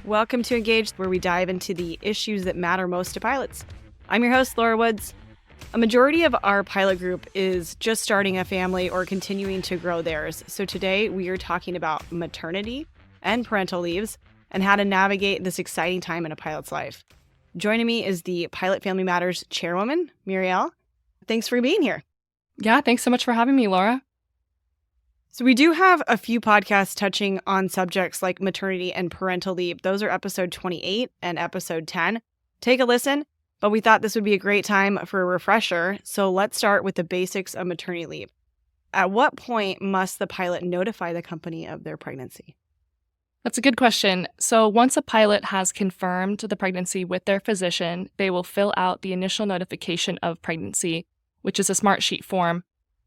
Welcome to Engage, where we dive into the issues that matter most to pilots. I'm your host, Laura Woods. A majority of our pilot group is just starting a family or continuing to grow theirs. So today we are talking about maternity and parental leaves and how to navigate this exciting time in a pilot's life. Joining me is the Pilot Family Matters chairwoman, Muriel. Thanks for being here. Yeah, thanks so much for having me, Laura. So we do have a few podcasts touching on subjects like maternity and parental leave. Those are episode 28 and episode 10. Take a listen, but we thought this would be a great time for a refresher. So let's start with the basics of maternity leave. At what point must the pilot notify the company of their pregnancy? That's a good question. So once a pilot has confirmed the pregnancy with their physician, they will fill out the initial notification of pregnancy, which is a smart sheet form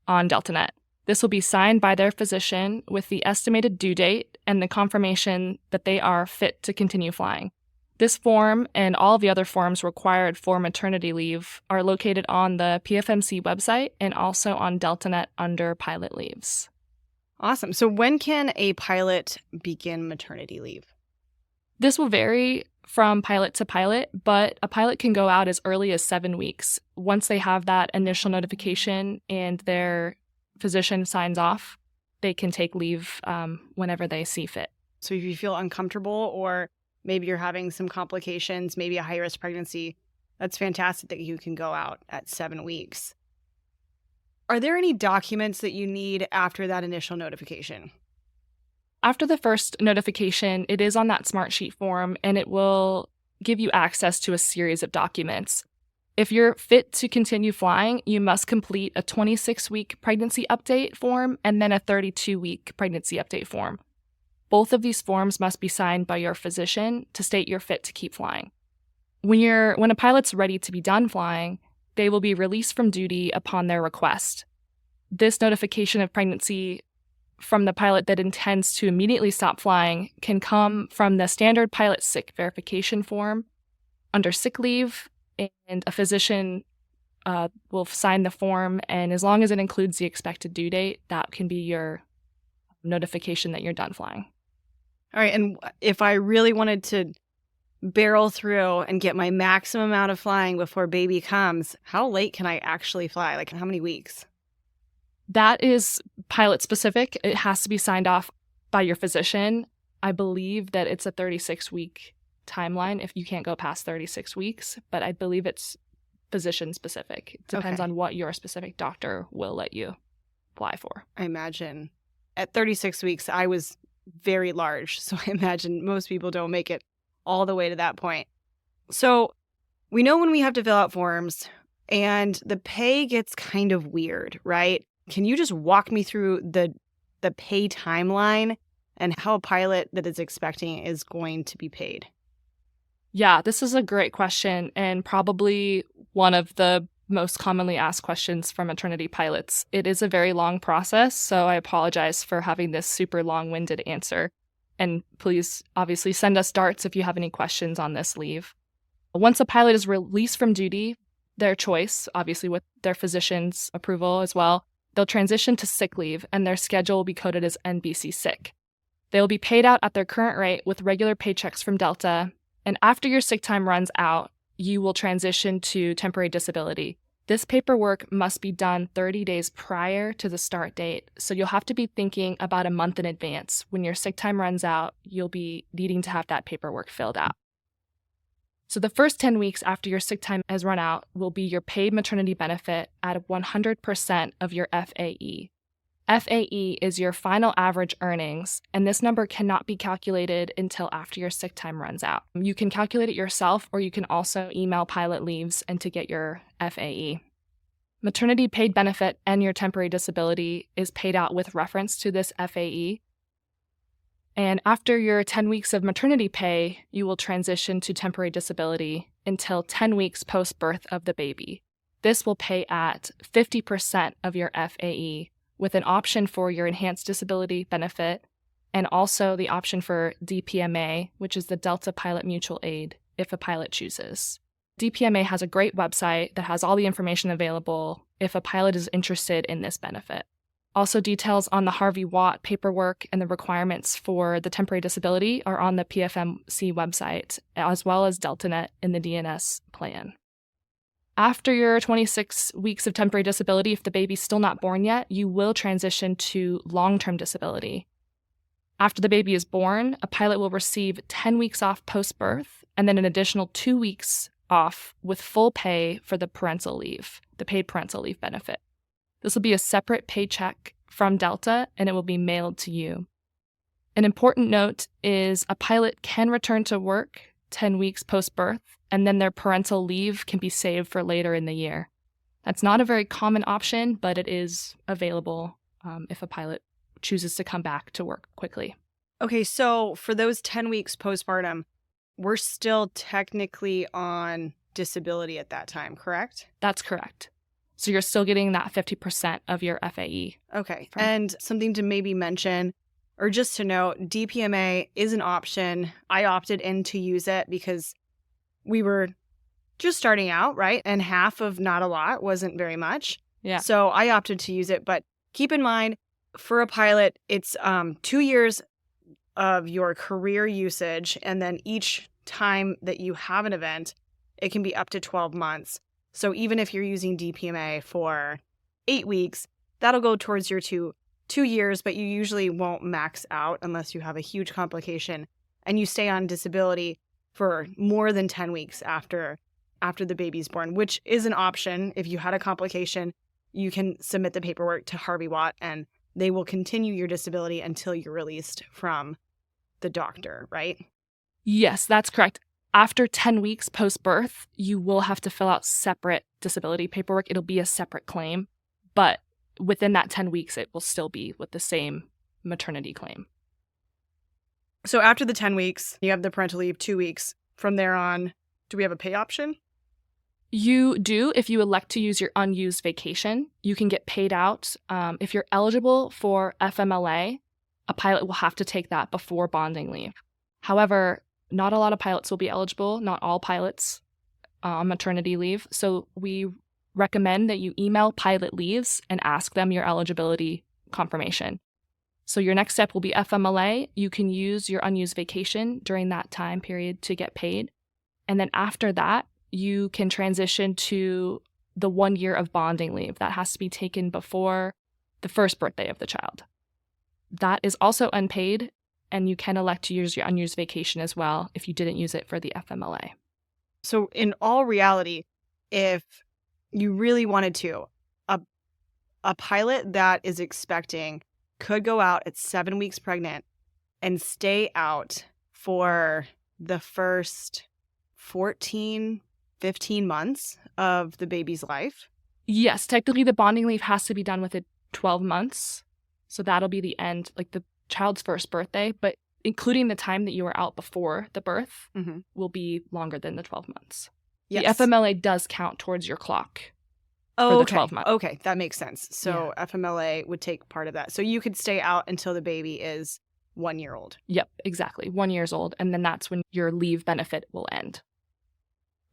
on DeltaNet. This will be signed by their physician with the estimated due date and the confirmation that they are fit to continue flying. This form and all the other forms required for maternity leave are located on the PFMC website and also on DeltaNet under pilot leaves. Awesome. So when can a pilot begin maternity leave? This will vary from pilot to pilot, but a pilot can go out as early as 7 weeks. Once they have that initial notification and their physician signs off, they can take leave whenever they see fit. So if you feel uncomfortable or maybe you're having some complications, maybe a high-risk pregnancy, that's fantastic that you can go out at 7 weeks. Are there any documents that you need after that initial notification? After the first notification, it is on that smart sheet form, and it will give you access to a series of documents. If you're fit to continue flying, you must complete a 26-week pregnancy update form and then a 32-week pregnancy update form. Both of these forms must be signed by your physician to state you're fit to keep flying. When a pilot's ready to be done flying, they will be released from duty upon their request. This notification of pregnancy from the pilot that intends to immediately stop flying can come from the standard pilot sick verification form under sick leave, and a physician will sign the form, and as long as it includes the expected due date, that can be your notification that you're done flying. All right, and if I really wanted to barrel through and get my maximum amount of flying before baby comes, how late can I actually fly? Like how many weeks? That is pilot specific. It has to be signed off by your physician. I believe that it's a 36-week timeline if you can't go past 36 weeks, but I believe it's physician specific. It depends on what your specific doctor will let you fly for. I imagine at 36 weeks, I was very large, so I imagine most people don't make it all the way to that point. So we know when we have to fill out forms, and the pay gets kind of weird, right? Can you just walk me through the pay timeline and how a pilot that is expecting is going to be paid? Yeah, this is a great question and probably one of the most commonly asked questions from maternity pilots. It is a very long process, so I apologize for having this super long-winded answer. And please, obviously, send us darts if you have any questions on this leave. Once a pilot is released from duty, their choice, obviously with their physician's approval as well, they'll transition to sick leave, and their schedule will be coded as NBC sick. They will be paid out at their current rate with regular paychecks from Delta, and after your sick time runs out, you will transition to temporary disability. This paperwork must be done 30 days prior to the start date, so you'll have to be thinking about a month in advance. When your sick time runs out, you'll be needing to have that paperwork filled out. So the first 10 weeks after your sick time has run out will be your paid maternity benefit at 100% of your FAE. FAE is your final average earnings, and this number cannot be calculated until after your sick time runs out. You can calculate it yourself, or you can also email pilot leaves and to get your FAE. Maternity paid benefit and your temporary disability is paid out with reference to this FAE. And after your 10 weeks of maternity pay, you will transition to temporary disability until 10 weeks post-birth of the baby. This will pay at 50% of your FAE, with an option for your enhanced disability benefit and also the option for DPMA, which is the Delta Pilot Mutual Aid, if a pilot chooses. DPMA has a great website that has all the information available if a pilot is interested in this benefit. Also, details on the Harvey Watt paperwork and the requirements for the temporary disability are on the PFMC website, as well as DeltaNet in the DNS plan. After your 26 weeks of temporary disability, if the baby's still not born yet, you will transition to long-term disability. After the baby is born, a pilot will receive 10 weeks off post-birth and then an additional 2 weeks off with full pay for the parental leave, the paid parental leave benefit. This will be a separate paycheck from Delta, and it will be mailed to you. An important note is a pilot can return to work 10 weeks post-birth, and then their parental leave can be saved for later in the year. That's not a very common option, but it is available if a pilot chooses to come back to work quickly. Okay, so for those 10 weeks postpartum, we're still technically on disability at that time, correct? That's correct. So you're still getting that 50% of your FAE. Okay. And something to maybe mention, or just to note, DPMA is an option. I opted in to use it because we were just starting out, right? And half of not a lot wasn't very much. Yeah. So I opted to use it. But keep in mind, for a pilot, it's 2 years of your career usage. And then each time that you have an event, it can be up to 12 months. So even if you're using DPMA for 8 weeks, that'll go towards your two years, but you usually won't max out unless you have a huge complication and you stay on disability for more than 10 weeks after the baby's born, which is an option. If you had a complication, you can submit the paperwork to Harvey Watt and they will continue your disability until you're released from the doctor, right? Yes, that's correct. After 10 weeks post-birth, you will have to fill out separate disability paperwork. It'll be a separate claim, but within that 10 weeks, it will still be with the same maternity claim. So after the 10 weeks, you have the parental leave 2 weeks. From there on, do we have a pay option? You do. If you elect to use your unused vacation, you can get paid out. If you're eligible for FMLA, a pilot will have to take that before bonding leave. However, not a lot of pilots will be eligible, not all pilots on maternity leave. So we recommend that you email pilot leaves and ask them your eligibility confirmation. So your next step will be FMLA. You can use your unused vacation during that time period to get paid. And then after that, you can transition to the 1 year of bonding leave. That has to be taken before the first birthday of the child. That is also unpaid, and you can elect to use your unused vacation as well if you didn't use it for the FMLA. So in all reality, if you really wanted to, a pilot that is expecting could go out at 7 weeks pregnant and stay out for the first 14, 15 months of the baby's life? Yes, technically the bonding leave has to be done within 12 months. So that'll be the end, like the child's first birthday, but including the time that you were out before the birth will be longer than the 12 months. Yes. The FMLA does count towards your clock for the 12 months. Okay, that makes sense. So yeah. FMLA would take part of that. So you could stay out until the baby is 1 year old. Yep, exactly. 1 year old. And then that's when your leave benefit will end.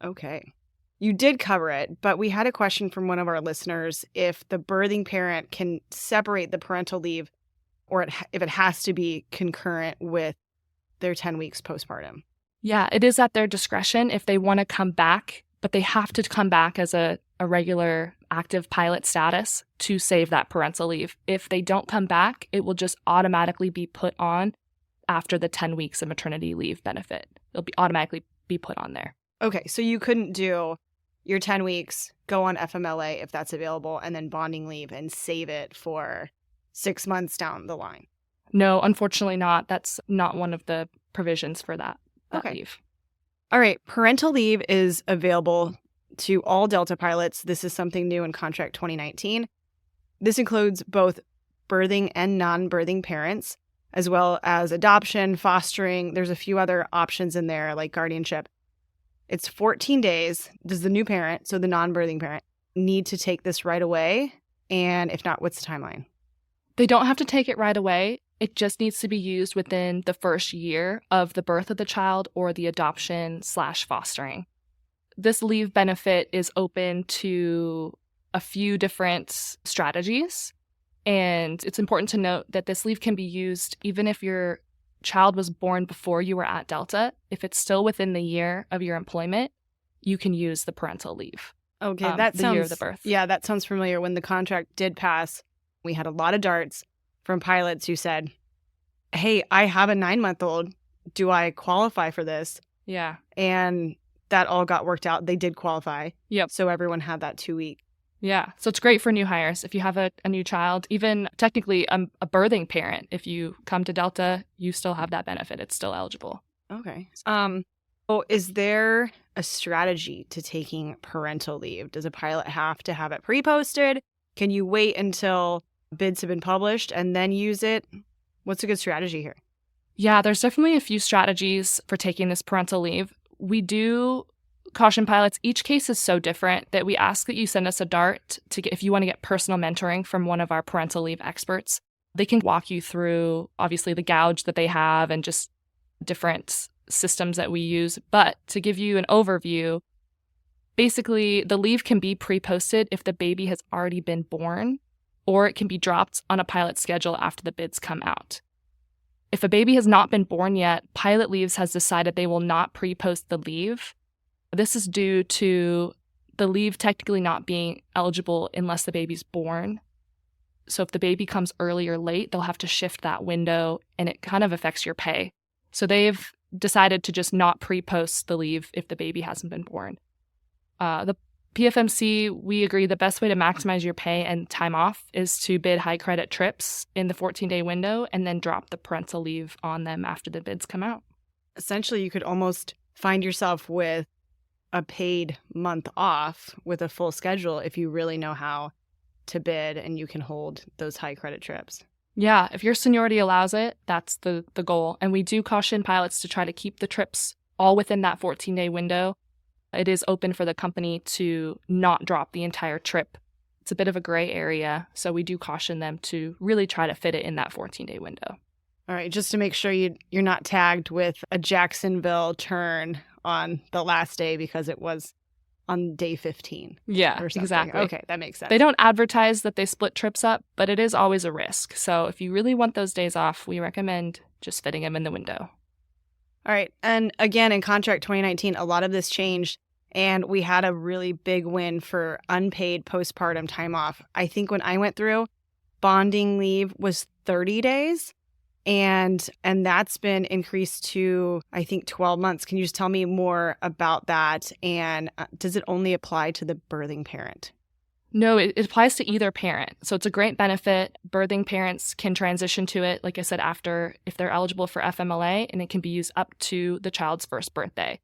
Okay. You did cover it, but we had a question from one of our listeners if the birthing parent can separate the parental leave or if it has to be concurrent with their 10 weeks postpartum. Yeah, it is at their discretion if they want to come back, but they have to come back as a regular active pilot status to save that parental leave. If they don't come back, it will just automatically be put on after the 10 weeks of maternity leave benefit. It'll be automatically be put on there. Okay, so you couldn't do your 10 weeks, go on FMLA if that's available, and then bonding leave and save it for 6 months down the line. No, unfortunately not. That's not one of the provisions for that leave. All right. Parental leave is available to all Delta pilots. This is something new in Contract 2019. This includes both birthing and non-birthing parents, as well as adoption, fostering. There's a few other options in there like guardianship. It's 14 days. Does the new parent, so the non-birthing parent, need to take this right away? And if not, what's the timeline? They don't have to take it right away. It just needs to be used within the first year of the birth of the child or the adoption/fostering. This leave benefit is open to a few different strategies. And it's important to note that this leave can be used even if your child was born before you were at Delta. If it's still within the year of your employment, you can use the parental leave. Okay, the year of the birth. Yeah, that sounds familiar. When the contract did pass, we had a lot of darts from pilots who said, hey, I have a 9-month-old. Do I qualify for this? Yeah. And that all got worked out. They did qualify. Yep. So everyone had that 2-week. Yeah. So it's great for new hires. If you have a new child, even technically a birthing parent, if you come to Delta, you still have that benefit. It's still eligible. Okay. So is there a strategy to taking parental leave? Does a pilot have to have it pre-posted? Can you wait until bids have been published and then use it? What's a good strategy here? Yeah, there's definitely a few strategies for taking this parental leave. We do caution pilots. Each case is so different that we ask that you send us a DART if you want to get personal mentoring from one of our parental leave experts. They can walk you through, obviously, the gouge that they have and just different systems that we use. But to give you an overview, basically, the leave can be pre-posted if the baby has already been born, or it can be dropped on a pilot's schedule after the bids come out. If a baby has not been born yet, Pilot Leaves has decided they will not pre-post the leave. This is due to the leave technically not being eligible unless the baby's born. So if the baby comes early or late, they'll have to shift that window, and it kind of affects your pay. So they've decided to just not pre-post the leave if the baby hasn't been born. The PFMC, we agree the best way to maximize your pay and time off is to bid high credit trips in the 14-day window and then drop the parental leave on them after the bids come out. Essentially, you could almost find yourself with a paid month off with a full schedule if you really know how to bid and you can hold those high credit trips. Yeah, if your seniority allows it, that's the goal. And we do caution pilots to try to keep the trips all within that 14-day window. It is open for the company to not drop the entire trip. It's a bit of a gray area, so we do caution them to really try to fit it in that 14-day window. All right, just to make sure you're not tagged with a Jacksonville turn on the last day because it was on day 15. Yeah, or something. exactly. Okay, that makes sense. They don't advertise that they split trips up, but it is always a risk. So if you really want those days off, we recommend just fitting them in the window. All right. And again, in contract 2019, a lot of this changed, and we had a really big win for unpaid postpartum time off. I think when I went through, bonding leave was 30 days, and that's been increased to, I think, 12 months. Can you just tell me more about that? And does it only apply to the birthing parent? No, it applies to either parent. So it's a great benefit. Birthing parents can transition to it, like I said, after if they're eligible for FMLA, and it can be used up to the child's first birthday.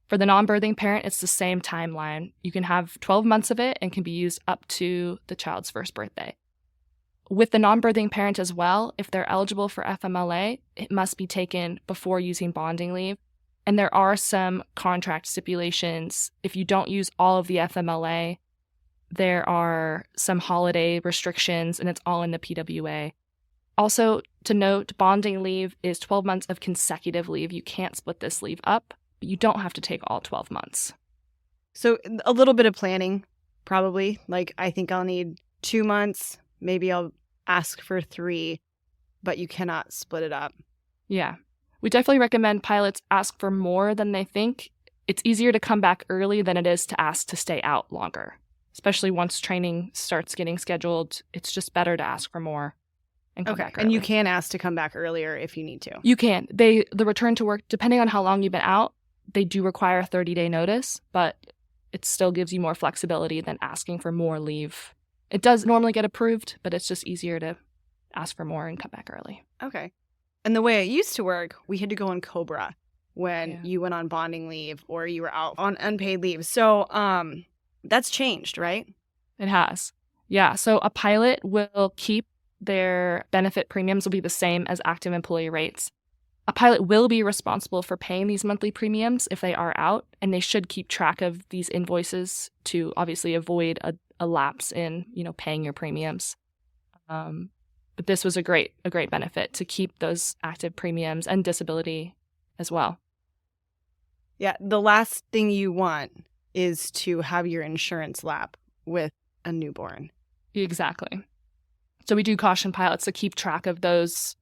For the non-birthing parent, it's the same timeline. You can have 12 months of it and can be used up to the child's first birthday. With the non-birthing parent as well, if they're eligible for FMLA, it must be taken before using bonding leave. And there are some contract stipulations. If you don't use all of the FMLA, there are some holiday restrictions, and it's all in the PWA. Also, to note, bonding leave is 12 months of consecutive leave. You can't split this leave up, but you don't have to take all 12 months. So a little bit of planning, probably. Like, I think I'll need 2 months. Maybe I'll ask for 3, but you cannot split it up. Yeah. We definitely recommend pilots ask for more than they think. It's easier to come back early than it is to ask to stay out longer. Especially once training starts getting scheduled, it's just better to ask for more and come back early. And you can ask to come back earlier if you need to. You can. The return to work, depending on how long you've been out, they do require a 30-day notice, but it still gives you more flexibility than asking for more leave. It does normally get approved, but it's just easier to ask for more and come back early. Okay. And the way it used to work, we had to go on COBRA when you went on bonding leave or you were out on unpaid leave. So that's changed, right? It has. Yeah. So a pilot will keep their benefit premiums will be the same as active employee rates. A pilot will be responsible for paying these monthly premiums if they are out, and they should keep track of these invoices to obviously avoid a lapse in, paying your premiums. But this was a great benefit to keep those active premiums and disability as well. Yeah. The last thing you want is to have your insurance lap with a newborn. Exactly. So we do caution pilots to keep track of those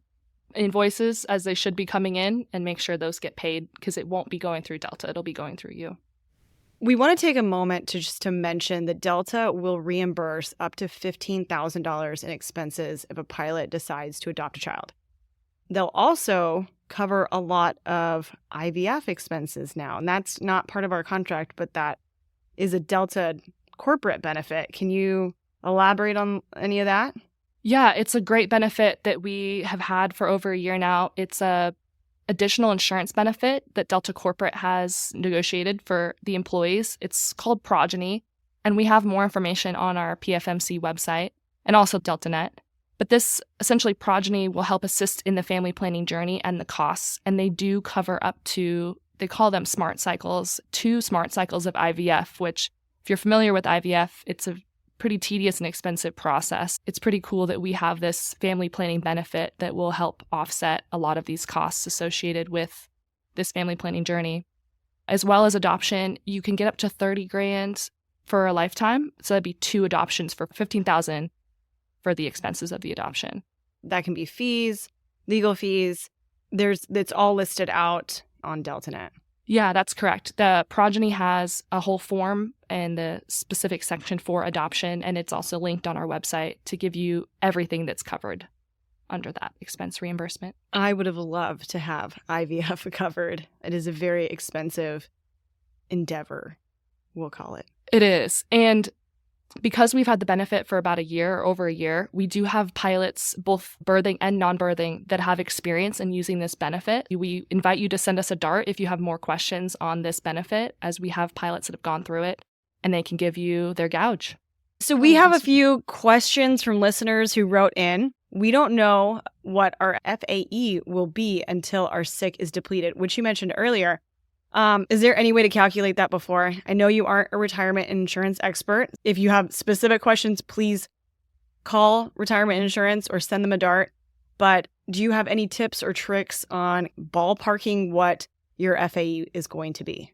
invoices as they should be coming in and make sure those get paid, because it won't be going through Delta. It'll be going through you. We want to take a moment to mention that Delta will reimburse up to $15,000 in expenses if a pilot decides to adopt a child. They'll also cover a lot of IVF expenses now, and that's not part of our contract, but that is a Delta corporate benefit. Can you elaborate on any of that? Yeah, it's a great benefit that we have had for over a year now. It's a additional insurance benefit that Delta Corporate has negotiated for the employees. It's called Progeny, and we have more information on our PFMC website and also DeltaNet. But this essentially Progeny will help assist in the family planning journey and the costs, and they do cover up to, they call them smart cycles, 2 smart cycles of IVF, which if you're familiar with IVF, it's a pretty tedious and expensive process. It's pretty cool that we have this family planning benefit that will help offset a lot of these costs associated with this family planning journey. As well as adoption, you can get up to $30,000 for a lifetime. So that'd be 2 adoptions for $15,000 for the expenses of the adoption. That can be fees, legal fees. It's all listed out on DeltaNet. Yeah, that's correct. The Progeny has a whole form and the specific section for adoption, and it's also linked on our website to give you everything that's covered under that expense reimbursement. I would have loved to have IVF covered. It is a very expensive endeavor, we'll call it. It is. And because we've had the benefit for about a year or over a year, we do have pilots, both birthing and non-birthing, that have experience in using this benefit. We invite you to send us a DART if you have more questions on this benefit, as we have pilots that have gone through it, and they can give you their gouge. So we have a few questions from listeners who wrote in. We don't know what our FAE will be until our SIC is depleted, which you mentioned earlier. Is there any way to calculate that before? I know you aren't a retirement insurance expert. If you have specific questions, please call retirement insurance or send them a DART. But do you have any tips or tricks on ballparking what your FAE is going to be?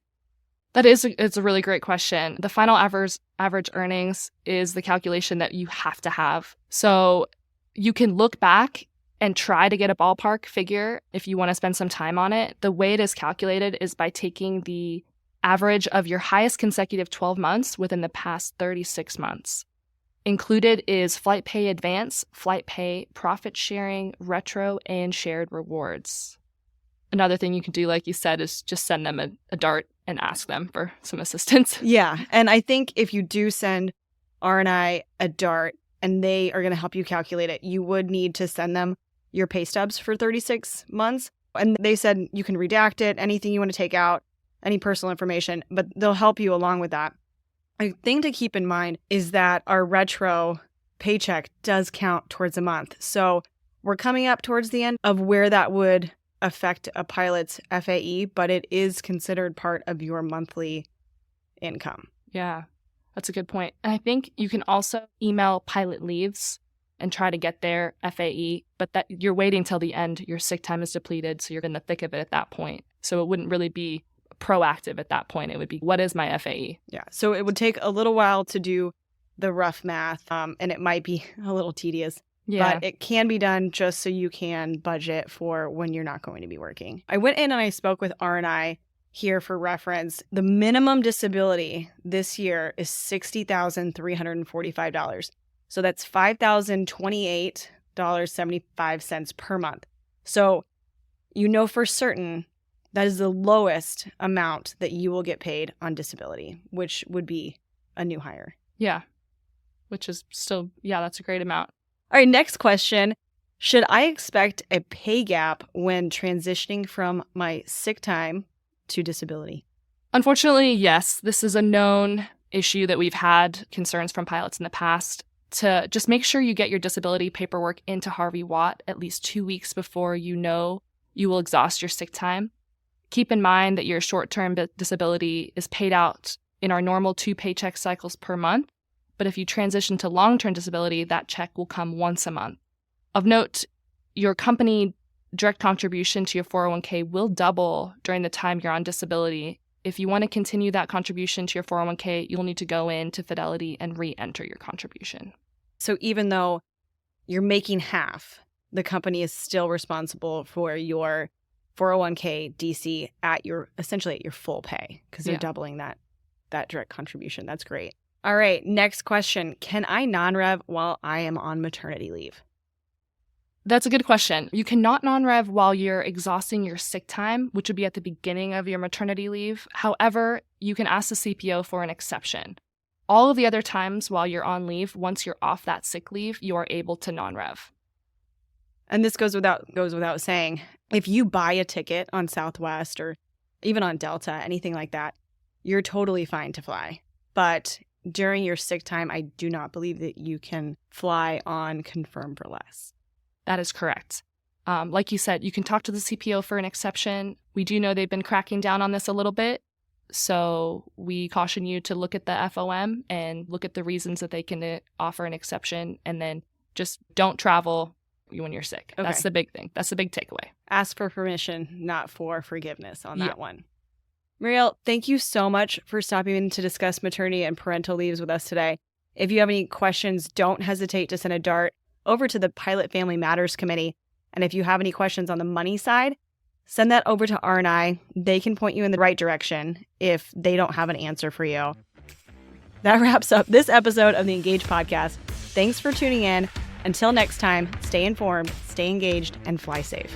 It's a really great question. The final average earnings is the calculation that you have to have. So you can look back and try to get a ballpark figure if you want to spend some time on it. The way it is calculated is by taking the average of your highest consecutive 12 months within the past 36 months. Included is flight pay advance, flight pay, profit sharing, retro, and shared rewards. Another thing you can do, like you said, is just send them a DART and ask them for some assistance. Yeah, and I think if you do send R&I a DART and they are going to help you calculate it, you would need to send them your pay stubs for 36 months. And they said you can redact it, anything you want to take out, any personal information, but they'll help you along with that. A thing to keep in mind is that our retro paycheck does count towards a month. So we're coming up towards the end of where that would affect a pilot's FAE, but it is considered part of your monthly income. Yeah, that's a good point. And I think you can also email pilot leaves and try to get their FAE, but that you're waiting till the end. Your sick time is depleted, so you're in the thick of it at that point. So it wouldn't really be proactive at that point. It would be, what is my FAE? Yeah, so it would take a little while to do the rough math, and it might be a little tedious. Yeah. But it can be done just so you can budget for when you're not going to be working. I went in and I spoke with R&I here for reference. The minimum disability this year is $60,345. So that's $5,028.75 per month. So you know for certain that is the lowest amount that you will get paid on disability, which would be a new hire. Yeah, which is still, that's a great amount. All right, next question. Should I expect a pay gap when transitioning from my sick time to disability? Unfortunately, yes. This is a known issue that we've had concerns from pilots in the past. To just make sure you get your disability paperwork into Harvey Watt at least 2 weeks before you know you will exhaust your sick time. Keep in mind that your short-term disability is paid out in our normal 2 paycheck cycles per month. But if you transition to long-term disability, that check will come once a month. Of note, your company direct contribution to your 401k will double during the time you're on disability. If you want to continue that contribution to your 401k, you'll need to go into Fidelity and re-enter your contribution. So even though you're making half, the company is still responsible for your 401k DC essentially at your full pay, because they're doubling that direct contribution. That's great. All right, next question. Can I non-rev while I am on maternity leave? That's a good question. You cannot non-rev while you're exhausting your sick time, which would be at the beginning of your maternity leave. However, you can ask the CPO for an exception. All of the other times while you're on leave, once you're off that sick leave, you are able to non-rev. And this goes without saying, if you buy a ticket on Southwest or even on Delta, anything like that, you're totally fine to fly. But during your sick time, I do not believe that you can fly on Confirm for Less. That is correct. Like you said, you can talk to the CPO for an exception. We do know they've been cracking down on this a little bit. So we caution you to look at the FOM and look at the reasons that they can offer an exception, and then just don't travel when you're sick. Okay. That's the big thing. That's the big takeaway. Ask for permission, not for forgiveness on that one. Muriel, thank you so much for stopping in to discuss maternity and parental leaves with us today. If you have any questions, don't hesitate to send a dart over to the Pilot Family Matters Committee. And if you have any questions on the money side, send that over to R&I. They can point you in the right direction if they don't have an answer for you. That wraps up this episode of the Engage podcast. Thanks for tuning in. Until next time, stay informed, stay engaged, and fly safe.